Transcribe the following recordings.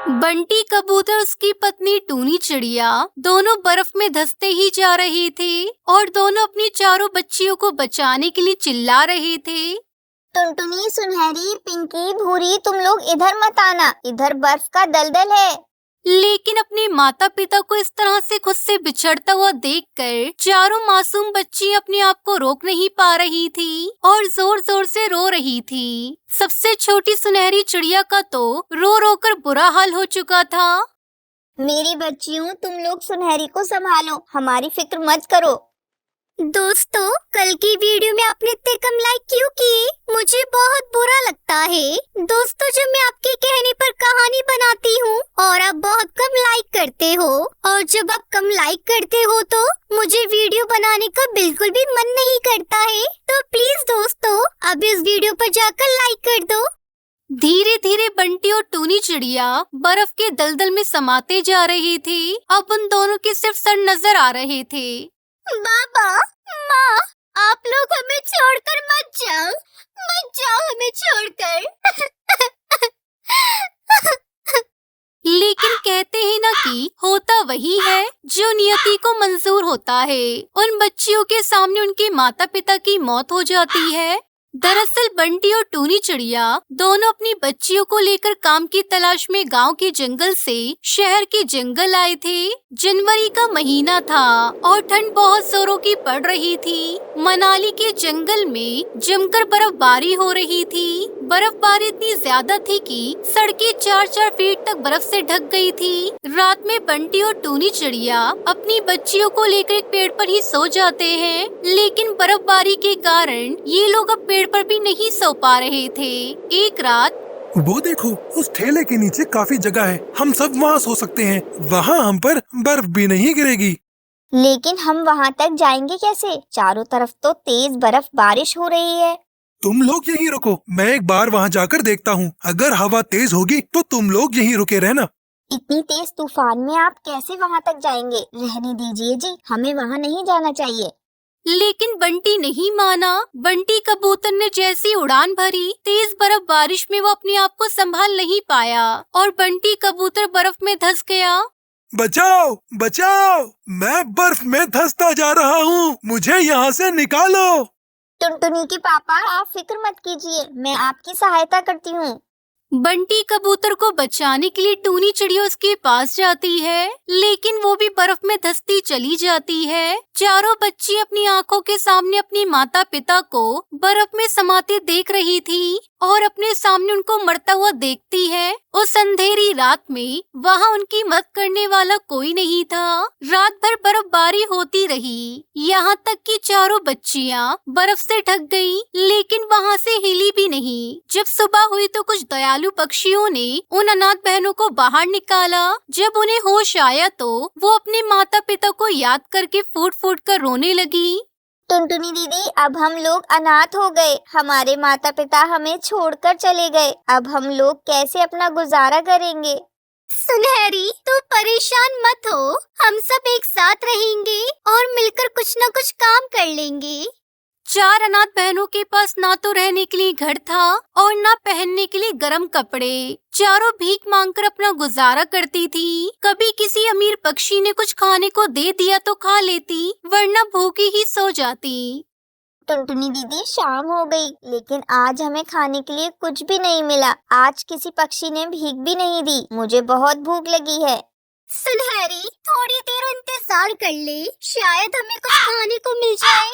बंटी कबूतर उसकी पत्नी टूनी चिड़िया दोनों बर्फ में धंसते ही जा रहे थे और दोनों अपनी चारों बच्चियों को बचाने के लिए चिल्ला रहे थे। टुनटुनी, सुनहरी, पिंकी, भूरी, तुम लोग इधर मत आना, इधर बर्फ का दलदल है। लेकिन अपने माता पिता को इस तरह से खुद से बिछड़ता हुआ देखकर चारों मासूम बच्ची अपने आप को रोक नहीं पा रही थी और जोर जोर से रो रही थी। सबसे छोटी सुनहरी चिड़िया का तो रो रो कर बुरा हाल हो चुका था। मेरी बच्चियों, तुम लोग सुनहरी को संभालो, हमारी फिक्र मत करो। दोस्तों, कल की वीडियो में आपने इतने कम लाइक क्यों किए? मुझे बहुत बुरा लगता है। दोस्तों, जब मैं आपके कहने पर कहानी बनाती हूँ और आप बहुत कम लाइक करते हो, और जब आप कम लाइक करते हो तो मुझे वीडियो बनाने का बिल्कुल भी मन नहीं करता है। तो प्लीज दोस्तों, अब इस वीडियो पर जाकर लाइक कर दो। धीरे धीरे बंटी और टूनी चिड़िया बर्फ के दलदल में समाते जा रहे थे। अब उन दोनों के सिर्फ सर नजर आ रहे थे। बाबा, माँ, आप लोग हमें छोड़कर मत जाओ हमें छोड़कर। लेकिन कहते हैं ना कि होता वही है जो नियति को मंजूर होता है। उन बच्चियों के सामने उनके माता पिता की मौत हो जाती है। दरअसल बंटी और टूनी चिड़िया दोनों अपनी बच्चियों को लेकर काम की तलाश में गांव के जंगल से शहर के जंगल आए थे। जनवरी का महीना था और ठंड बहुत जोरों की पड़ रही थी। मनाली के जंगल में जमकर बर्फबारी हो रही थी। बर्फबारी इतनी ज्यादा थी कि सड़कें 4-4 फीट तक बर्फ से ढक गई थी। रात में बंटी और टूनी चिड़िया अपनी बच्चियों को लेकर एक पेड़ पर ही सो जाते हैं, लेकिन बर्फबारी के कारण ये लोग अब पेड़ पर भी नहीं सो पा रहे थे। एक रात वो देखो, उस ठेले के नीचे काफी जगह है, हम सब वहाँ सो सकते हैं। वहाँ हम पर बर्फ भी नहीं गिरेगी। लेकिन हम वहाँ तक जाएंगे कैसे? चारों तरफ तो तेज बर्फ बारिश हो रही है। तुम लोग यहीं रुको, मैं एक बार वहाँ जाकर देखता हूँ। अगर हवा तेज होगी तो तुम लोग यहीं रुके रहना। इतनी तेज तूफान में आप कैसे वहाँ तक जाएंगे? रहने दीजिए जी, हमें वहाँ नहीं जाना चाहिए। लेकिन बंटी नहीं माना। बंटी कबूतर ने जैसी उड़ान भरी, तेज बर्फ बारिश में वो अपने आप को संभाल नहीं पाया और बंटी कबूतर बर्फ में धंस गया। बचाओ बचाओ, मैं बर्फ में धंसता जा रहा हूँ, मुझे यहाँ से निकालो। टुनटुनी के पापा, आप फिक्र मत कीजिए, मैं आपकी सहायता करती हूँ। बंटी कबूतर को बचाने के लिए टूनी चिड़िया उसके पास जाती है, लेकिन वो भी बर्फ में धंसती चली जाती है। चारों बच्ची अपनी आंखों के सामने अपनी माता पिता को बर्फ में समाते देख रही थी और अपने सामने उनको मरता हुआ देखती है। उस अंधेरी रात में वहाँ उनकी मदद करने वाला कोई नहीं था। रात भर बर्फबारी होती रही, यहाँ तक कि चारों बच्चियाँ बर्फ से ढक गई, लेकिन वहाँ से हिली भी नहीं। जब सुबह हुई तो कुछ दयालु पक्षियों ने उन अनाथ बहनों को बाहर निकाला। जब उन्हें होश आया तो वो अपने माता पिता को याद करके फूट फूट कर रोने लगी। टुनटुनी दीदी, अब हम लोग अनाथ हो गए, हमारे माता पिता हमें छोड़कर चले गए। अब हम लोग कैसे अपना गुजारा करेंगे? सुनहरी, तू परेशान मत हो, हम सब एक साथ रहेंगे और मिलकर कुछ न कुछ काम कर लेंगे। 4 अनाथ बहनों के पास ना तो रहने के लिए घर था और ना पहनने के लिए गर्म कपड़े। चारों भीख मांगकर अपना गुजारा करती थी। कभी किसी अमीर पक्षी ने कुछ खाने को दे दिया तो खा लेती, वरना भूखी ही सो जाती। टुनटुनी दीदी, शाम हो गई, लेकिन आज हमें खाने के लिए कुछ भी नहीं मिला। आज किसी पक्षी ने भीख भी नहीं दी, मुझे बहुत भूख लगी है। सुनहरी, थोड़ी देर इंतजार कर ले, शायद हमें कुछ खाने को मिल जाए।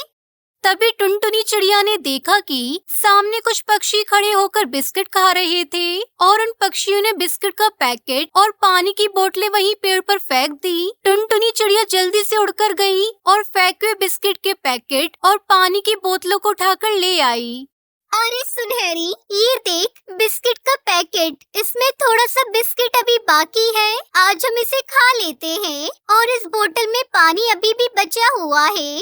तभी टुनटुनी चिड़िया ने देखा कि सामने कुछ पक्षी खड़े होकर बिस्किट खा रहे थे और उन पक्षियों ने बिस्किट का पैकेट और पानी की बोतलें वहीं पेड़ पर फेंक दी। टुनटुनी चिड़िया जल्दी से उड़कर गई और फेंके हुए बिस्किट के पैकेट और पानी की बोतलों को उठाकर ले आई। अरे सुनहरी, ये देख, बिस्किट का पैकेट, इसमें थोड़ा सा बिस्किट अभी बाकी है, आज हम इसे खा लेते हैं और इस बोतल में पानी अभी भी बचा हुआ है।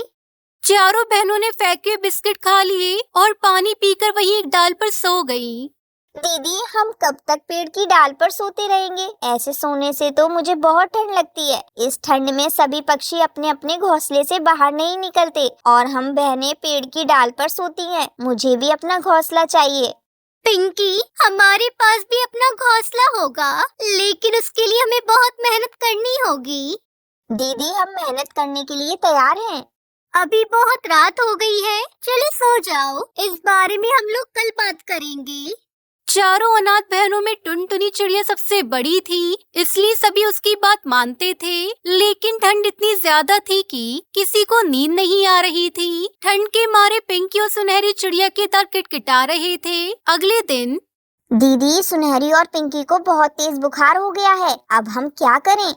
चारों बहनों ने फेंके हुए बिस्किट खा लिए और पानी पीकर वहीं एक डाल पर सो गई। दीदी, हम कब तक पेड़ की डाल पर सोते रहेंगे? ऐसे सोने से तो मुझे बहुत ठंड लगती है। इस ठंड में सभी पक्षी अपने अपने घोंसले से बाहर नहीं निकलते और हम बहनें पेड़ की डाल पर सोती हैं। मुझे भी अपना घोंसला चाहिए। पिंकी, हमारे पास भी अपना घोंसला होगा, लेकिन उसके लिए हमें बहुत मेहनत करनी होगी। दीदी, हम मेहनत करने के लिए तैयार हैं। अभी बहुत रात हो गई है, चलो सो जाओ। इस बारे में हम लोग कल बात करेंगे। चारों अनाथ बहनों में टुनटुनी चिड़िया सबसे बड़ी थी, इसलिए सभी उसकी बात मानते थे। लेकिन ठंड इतनी ज्यादा थी कि किसी को नींद नहीं आ रही थी। ठंड के मारे पिंकी और सुनहरी चिड़िया के तार किटकिटा रहे थे। अगले दिन दीदी, सुनहरी और पिंकी को बहुत तेज बुखार हो गया है, अब हम क्या करें?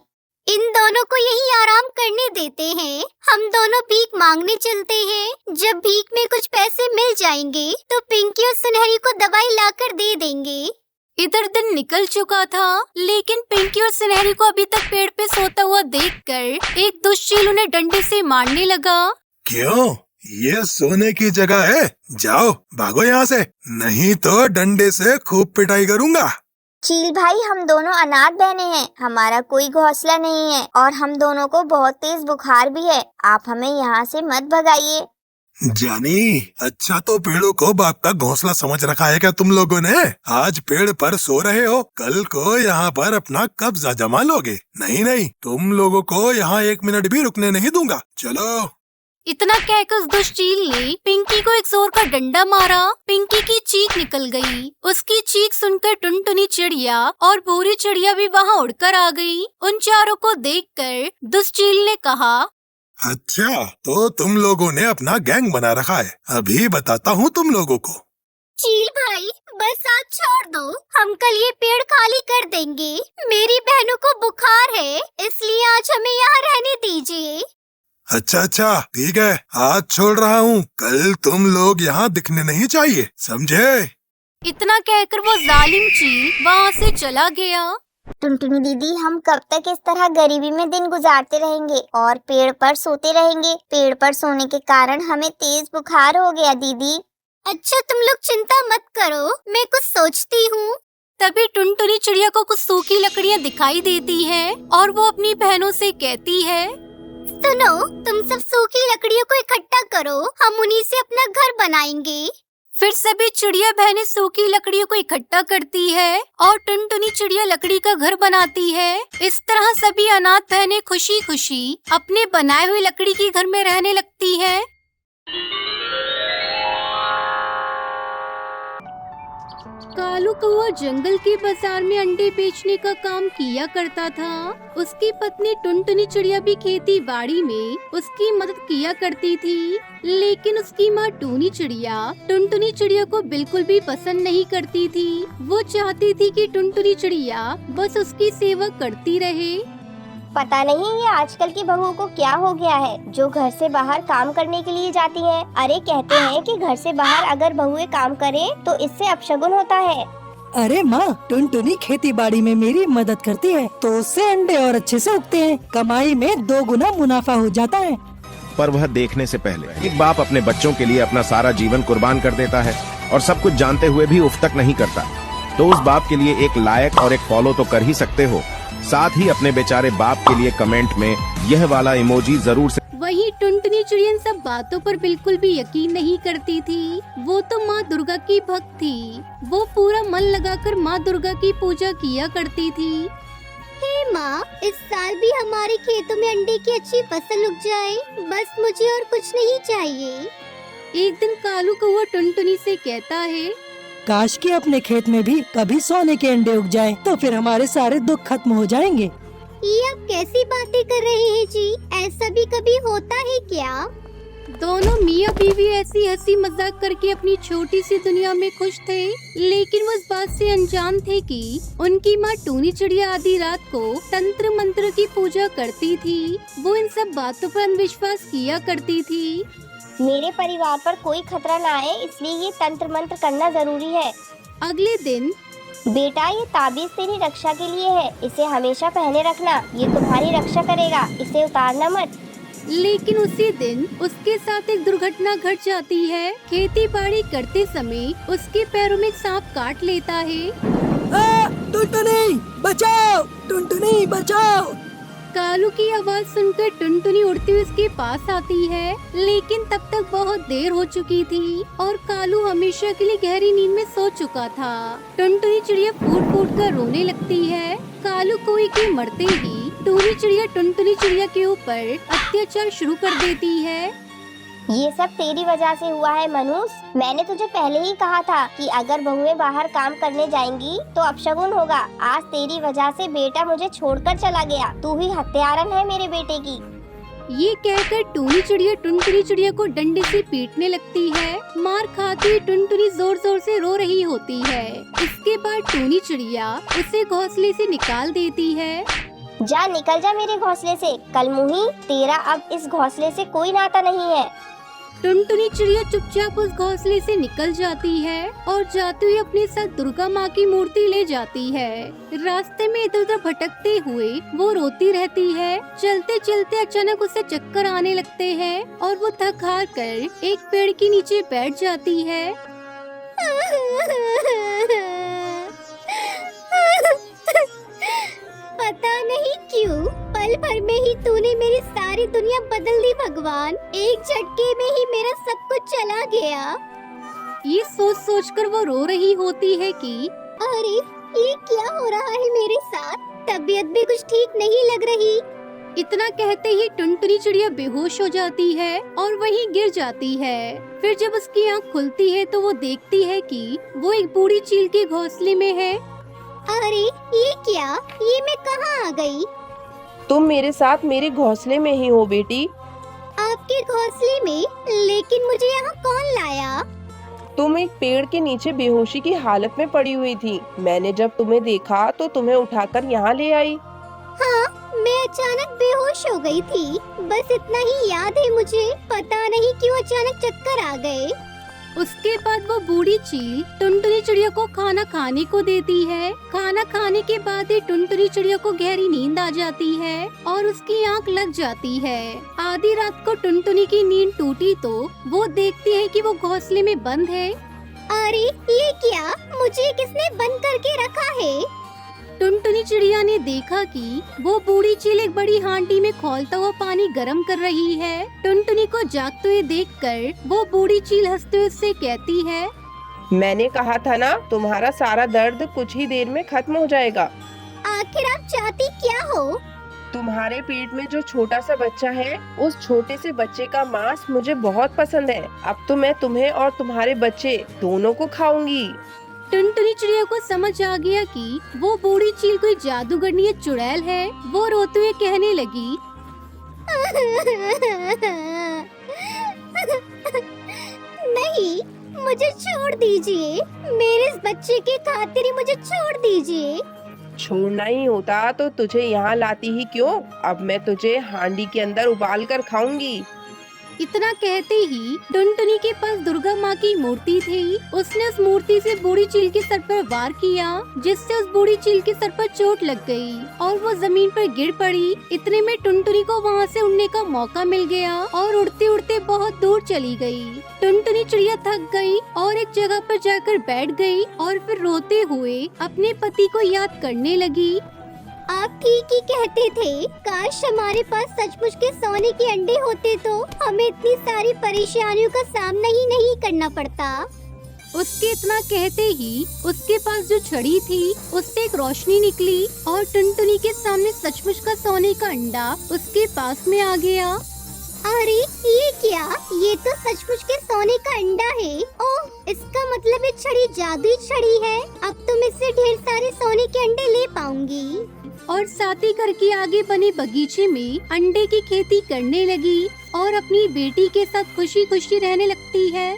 इन दोनों को यही आराम करने देते हैं। हम दोनों भीख मांगने चलते हैं। जब भीख में कुछ पैसे मिल जाएंगे तो पिंकी और सुनहरी को दवाई लाकर दे देंगे। इधर दिन निकल चुका था, लेकिन पिंकी और सुनहरी को अभी तक पेड़ पे सोता हुआ देखकर एक दुष्चील उन्हें डंडे से मारने लगा। क्यों? ये सोने की जगह है, जाओ भागो यहाँ से, नहीं तो डंडे से खूब पिटाई करूँगा। चील भाई, हम दोनों अनाथ बहने हैं, हमारा कोई घोंसला नहीं है और हम दोनों को बहुत तेज बुखार भी है। आप हमें यहाँ से मत भगाइए। जानी, अच्छा तो पेड़ों को बाप का घोंसला समझ रखा है क्या तुम लोगों ने? आज पेड़ पर सो रहे हो, कल को यहाँ पर अपना कब्जा जमा लोगे। नहीं नहीं, तुम लोगों को यहाँ 1 मिनट भी रुकने नहीं दूंगा, चलो। इतना कहकर उस दुष्चील ने पिंकी को एक जोर का डंडा मारा। पिंकी की चीख निकल गई। उसकी चीख सुनकर टुनटुनी चिड़िया और भूरी चिड़िया भी वहाँ उड़कर आ गई। उन चारों को देखकर दुष्चील ने कहा, अच्छा तो तुम लोगों ने अपना गैंग बना रखा है, अभी बताता हूँ तुम लोगों को। चील भाई, बस आज छोड़ दो, हम कल ये पेड़ खाली कर देंगे। मेरी बहनों को बुखार है, इसलिए आज हमें यहाँ रहने दीजिए। अच्छा ठीक है, आज छोड़ रहा हूँ, कल तुम लोग यहाँ दिखने नहीं चाहिए, समझे? इतना कहकर वो जालिम चील वहाँ से चला गया। टुनटुनी दीदी, हम कब तक इस तरह गरीबी में दिन गुजारते रहेंगे और पेड़ पर सोते रहेंगे? पेड़ पर सोने के कारण हमें तेज बुखार हो गया दीदी। अच्छा, तुम लोग चिंता मत करो, मैं कुछ सोचती हूँ। तभी टुनटुनी चिड़िया को कुछ सूखी लकड़ियाँ दिखाई देती है और वो अपनी बहनों से कहती है, सुनो, तुम सब सूखी लकड़ियों को इकट्ठा करो, हम उन्हीं से अपना घर बनाएंगे। फिर सभी चिड़िया बहनें सूखी लकड़ियों को इकट्ठा करती है और टुनटुनी चिड़िया लकड़ी का घर बनाती है। इस तरह सभी अनाथ बहनें खुशी खुशी अपने बनाए हुए लकड़ी के घर में रहने लगती है। कालू कौआ जंगल के बाजार में अंडे बेचने का काम किया करता था। उसकी पत्नी टुनटुनी चिड़िया भी खेती बाड़ी में उसकी मदद किया करती थी। लेकिन उसकी माँ टूनी चिड़िया टुनटुनी चिड़िया को बिल्कुल भी पसंद नहीं करती थी। वो चाहती थी कि टुनटुनी चिड़िया बस उसकी सेवा करती रहे। पता नहीं ये आजकल की बहुओं को क्या हो गया है, जो घर से बाहर काम करने के लिए जाती हैं। अरे कहते हैं कि घर से बाहर अगर बहुएं काम करें तो इससे अपशगुन होता है। अरे माँ, टुनटुनी खेती बाड़ी में मेरी मदद करती है तो उससे अंडे और अच्छे से उगते हैं, कमाई में 2 गुना मुनाफा हो जाता है। पर वह देखने से पहले एक बाप अपने बच्चों के लिए अपना सारा जीवन कुर्बान कर देता है और सब कुछ जानते हुए भी उफ तक नहीं करता, तो उस बाप के लिए एक लाइक और एक फॉलो तो कर ही सकते हो। साथ ही अपने बेचारे बाप के लिए कमेंट में यह वाला इमोजी जरूर से। वहीं टुनटुनी चिड़िया इन सब बातों पर बिल्कुल भी यकीन नहीं करती थी। वो तो माँ दुर्गा की भक्त थी। वो पूरा मन लगाकर माँ दुर्गा की पूजा किया करती थी। हे माँ, इस साल भी हमारे खेतों में अंडे की अच्छी फसल उग जाए, बस मुझे और कुछ नहीं चाहिए। एक दिन कालू कौआ टुनटुनी से कहता है, काश कि अपने खेत में भी कभी सोने के अंडे उग जाएं, तो फिर हमारे सारे दुख खत्म हो जाएंगे। ये आप कैसी बातें कर रहे हैं जी? ऐसा भी कभी होता है क्या? दोनों मियाँ बीवी ऐसी हंसी मजाक करके अपनी छोटी सी दुनिया में खुश थे। लेकिन वो इस बात से अनजान थे कि उनकी माँ टूनी चिड़िया आधी रात को तंत्र मंत्र की पूजा करती थी। वो इन सब बातों पर अंधविश्वास किया करती थी। मेरे परिवार पर कोई खतरा ना आए, इसलिए ये तंत्र मंत्र करना जरूरी है। अगले दिन, बेटा, ये ताबीज तेरी रक्षा के लिए है, इसे हमेशा पहने रखना, ये तुम्हारी रक्षा करेगा, इसे उतारना मत। लेकिन उसी दिन उसके साथ एक दुर्घटना घट जाती है। खेती बाड़ी करते समय उसके पैरों में एक सांप काट लेता है। टुनटुनी बचाओ, टुनटुनी बचाओ। कालू की आवाज सुनकर टुनटुनी उड़ती हुई उसके पास आती है, लेकिन तब तक बहुत देर हो चुकी थी और कालू हमेशा के लिए गहरी नींद में सो चुका था। टुनटुनी चिड़िया फूट फूट कर रोने लगती है। कालू कोई के मरते ही टूनी चिड़िया टुनटुनी चिड़िया के ऊपर अत्याचार शुरू कर देती है। ये सब तेरी वजह से हुआ है मनुष्य। मैंने तुझे पहले ही कहा था कि अगर बहुएं बाहर काम करने जाएंगी तो अपशगुन होगा। आज तेरी वजह से बेटा मुझे छोड़कर चला गया। तू ही हत्यारन है मेरे बेटे की। ये कहकर टूनी चिड़िया टुनटुनी चिड़िया को डंडे से पीटने लगती है। मार खाती टुनटुनी जोर जोर से रो रही होती है। इसके बाद टूनी चिड़िया उसे घोंसले से निकाल देती है। जा निकल जा मेरे घोंसले से कलमुही, तेरा अब इस घोंसले से कोई नाता नहीं है। टुनटुनी चिड़िया चुपचाप उस घोंसले से निकल जाती है और जाते हुए अपने साथ दुर्गा माँ की मूर्ति ले जाती है। रास्ते में इधर उधर भटकते हुए वो रोती रहती है। चलते चलते अचानक उसे चक्कर आने लगते हैं और वो थक हार कर एक पेड़ के नीचे बैठ जाती है। पता नहीं क्यों पल भर में ही तूने मेरी सारी दुनिया बदल दी भगवान। एक झटके में ही मेरा सब कुछ चला गया। ये सोच सोच कर वो रो रही होती है कि अरे ये क्या हो रहा है मेरे साथ। तबीयत भी कुछ ठीक नहीं लग रही। इतना कहते ही टुनटुनी चिड़िया बेहोश हो जाती है और वहीं गिर जाती है। फिर जब उसकी आँख खुलती है तो वो देखती है कि वो एक बूढ़ी चील के घोंसले में है। अरे ये क्या, ये मैं कहाँ आ गई? तुम मेरे साथ मेरे घोंसले में ही हो बेटी। आपके घोंसले में? लेकिन मुझे यहाँ कौन लाया? तुम एक पेड़ के नीचे बेहोशी की हालत में पड़ी हुई थी। मैंने जब तुम्हें देखा तो तुम्हें उठाकर यहाँ ले आई। हाँ, मैं अचानक बेहोश हो गई थी। बस इतना ही याद है मुझे। पता नहीं क्यों अचानक चक्कर आ गए। उसके बाद वो बूढ़ी चील टुनटुनी चिड़िया को खाना खाने को देती है। खाना खाने के बाद ही टुनटुनी चिड़िया को गहरी नींद आ जाती है और उसकी आंख लग जाती है। आधी रात को टुनटुनी की नींद टूटी तो वो देखती है कि वो घोंसले में बंद है। अरे ये क्या, मुझे किसने बंद करके रखा है? टुनटुनी चिड़िया ने देखा कि वो बूढ़ी चील एक बड़ी हांडी में खौलता हुआ पानी गर्म कर रही है। टुनटुनी को जागते हुए देखकर वो बूढ़ी चील हंसते हुए उससे कहती है, मैंने कहा था ना, तुम्हारा सारा दर्द कुछ ही देर में खत्म हो जाएगा। आखिर आप चाहती क्या हो? तुम्हारे पेट में जो छोटा सा बच्चा है, उस छोटे से बच्चे का मांस मुझे बहुत पसंद है। अब तो मैं तुम्हें और तुम्हारे बच्चे दोनों को खाऊंगी। टुनटुनी चिड़िया को समझ आ गया कि वो बूढ़ी चील कोई जादूगरनी या चुड़ैल है। वो रोते हुए कहने लगी, नहीं, मुझे छोड़ दीजिए। मेरे इस बच्चे के खातिर ही मुझे छोड़ दीजिए। छोड़ना ही होता तो तुझे यहाँ लाती ही क्यों? अब मैं तुझे हांडी के अंदर उबाल कर खाऊंगी। इतना कहते ही टुनटुनी के पास दुर्गा माँ की मूर्ति थी। उसने उस मूर्ति से बूढ़ी चील के सर पर वार किया, जिससे उस बूढ़ी चील के सर पर चोट लग गई और वो जमीन पर गिर पड़ी। इतने में टुनटुनी को वहाँ से उड़ने का मौका मिल गया और उड़ते उड़ते बहुत दूर चली गई। टुनटुनी चिड़िया थक गई और एक जगह पर जाकर बैठ गई और फिर रोते हुए अपने पति को याद करने लगी। आप ठीक ही कहते थे। काश हमारे पास सचमुच के सोने के अंडे होते तो हमें इतनी सारी परेशानियों का सामना ही नहीं करना पड़ता। उसके इतना कहते ही उसके पास जो छड़ी थी उससे एक रोशनी निकली और टुनटुनी के सामने सचमुच का सोने का अंडा उसके पास में आ गया। अरे ये क्या, ये तो सचमुच के सोने का अंडा है। ओह, इसका मतलब ये छड़ी जादुई छड़ी है। अब तो मैं इससे ढेर सारे सोने के अंडे ले पाऊंगी। और साथ ही घर के आगे बने बगीचे में अंडे की खेती करने लगी और अपनी बेटी के साथ खुशी खुशी रहने लगती है।